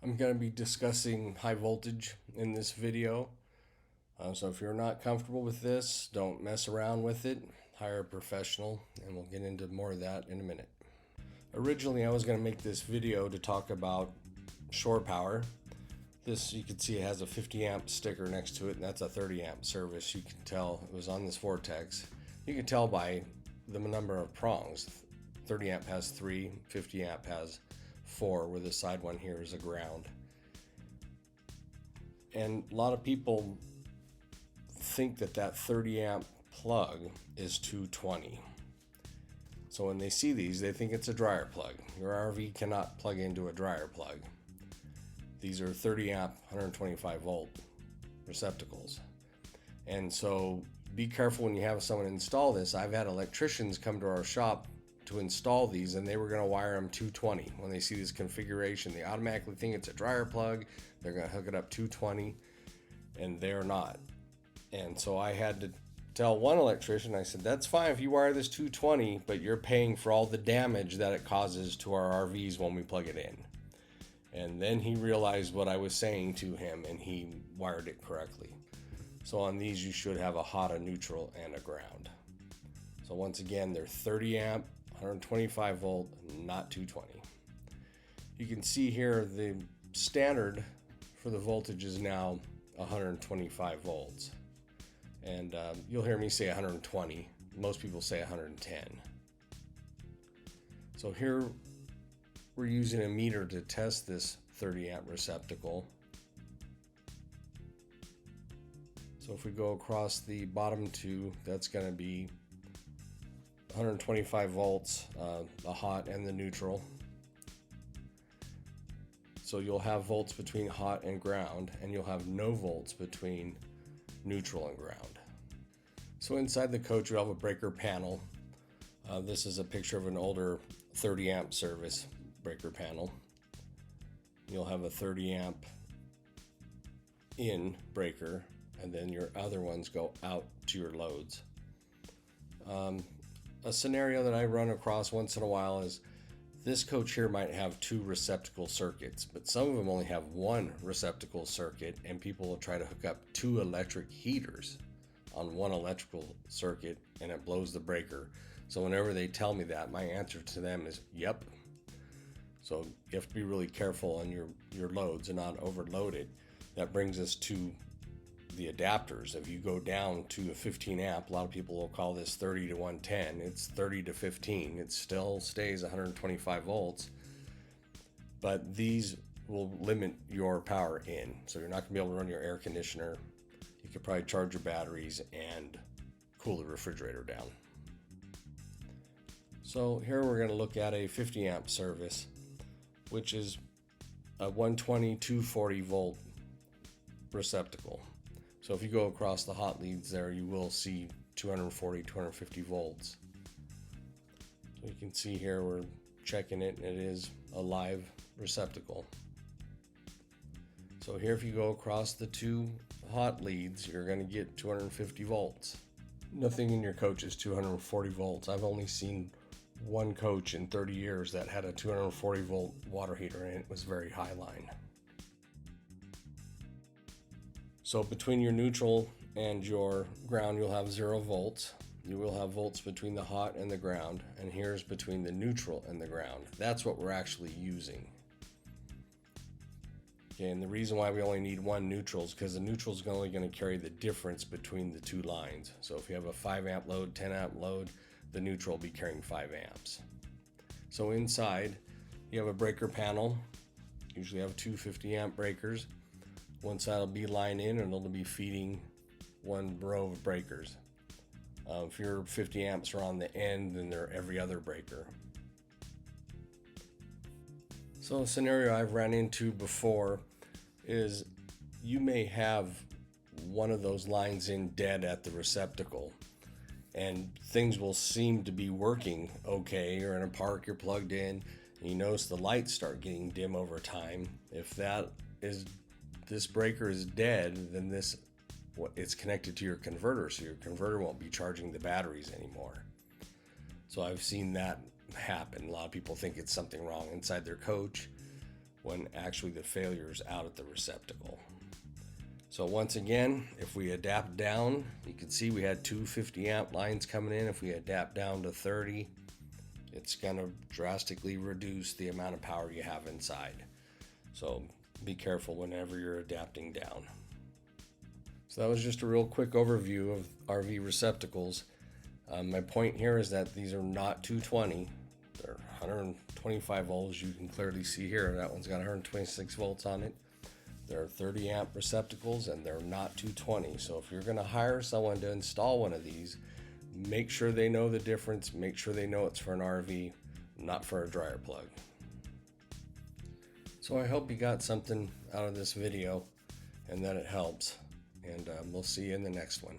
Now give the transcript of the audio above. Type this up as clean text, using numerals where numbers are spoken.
I'm going to be discussing high voltage in this video. So if you're not comfortable with this, don't mess around with it. Hire a professional, and we'll get into more of that in a minute. Originally, I was going to make this video to talk about shore power. This, you can see, it has a 50 amp sticker next to it, and that's a 30 amp service. You can tell it was on this Vortex. You can tell by the number of prongs. 30 amp has 3, 50 amp has 4, where the side one here is a ground. And a lot of people think that 30 amp plug is 220. So when they see these, they think it's a dryer plug. Your RV cannot plug into a dryer plug. These are 30 amp, 125 volt receptacles. And so be careful when you have someone install this. I've had electricians come to our shop to install these, and they were going to wire them 220. When they see this configuration, they automatically think it's a dryer plug. They're going to hook it up 220, and they're not. And so I had to tell one electrician, I said, that's fine if you wire this 220, but you're paying for all the damage that it causes to our RVs when we plug it in. And then he realized what I was saying to him, and he wired it correctly. So on these, you should have a hot, a neutral, and a ground. So once again, they're 30 amp, 125 volt, not 220. You can see here the standard for the voltage is now 125 volts. And you'll hear me say 120. Most people say 110. So here we're using a meter to test this 30 amp receptacle. So if we go across the bottom two, that's going to be 125 volts, the hot and the neutral. So you'll have volts between hot and ground, and you'll have no volts between neutral and ground. So inside the coach, you have a breaker panel. This is a picture of an older 30 amp service breaker panel. You'll have a 30 amp in breaker, and then your other ones go out to your loads. A scenario that I run across once in a while is this coach here might have 2 receptacle circuits, but some of them only have 1 receptacle circuit, and people will try to hook up 2 electric heaters on 1 electrical circuit, and it blows the breaker. So whenever they tell me that, my answer to them is yep. So you have to be really careful on your loads and not overload it. That brings us to the adapters. If you go down to a 15 amp, a lot of people will call this 30 to 110. It's 30 to 15. It still stays 125 volts, but these will limit your power in. So you're not going to be able to run your air conditioner. You could probably charge your batteries and cool the refrigerator down. So here we're going to look at a 50 amp service, which is a 120 240 volt receptacle. So if you go across the hot leads there, you will see 240, 250 volts. So you can see here we're checking it, and it is a live receptacle. So here if you go across the 2 hot leads, you're going to get 250 volts. Nothing in your coach is 240 volts. I've only seen one coach in 30 years that had a 240 volt water heater, and it was very high line. So between your neutral and your ground, you'll have 0 volts. You will have volts between the hot and the ground, and here's between the neutral and the ground. That's what we're actually using. Okay, and the reason why we only need 1 neutral is because the neutral is only going to carry the difference between the 2 lines. So if you have a 5 amp load, 10 amp load, the neutral will be carrying 5 amps. So inside, you have a breaker panel. Usually have 2 50 amp breakers. One side will be line in, and it'll be feeding 1 row of breakers. If your 50 amps are on the end, then they're every other breaker. So a scenario I've ran into before is you may have one of those lines in dead at the receptacle, and things will seem to be working okay. You're in a park, you're plugged in, and you notice the lights start getting dim over time. If this breaker is dead, then it's connected to your converter, so your converter won't be charging the batteries anymore. So I've seen that happen. A lot of people think it's something wrong inside their coach. when actually the failure is out at the receptacle. So once again, if we adapt down, you can see we had two 50 amp lines coming in. If we adapt down to 30, it's going to drastically reduce the amount of power you have inside. So be careful whenever you're adapting down. So that was just a real quick overview of RV receptacles. My point here is that these are not 220. They're 125 volts. You can clearly see here that one's got 126 volts on it. They're 30 amp receptacles and they're not 220. So if you're going to hire someone to install one of these, make sure they know the difference. Make sure they know it's for an RV, not for a dryer plug. So I hope you got something out of this video and that it helps. And we'll see you in the next one.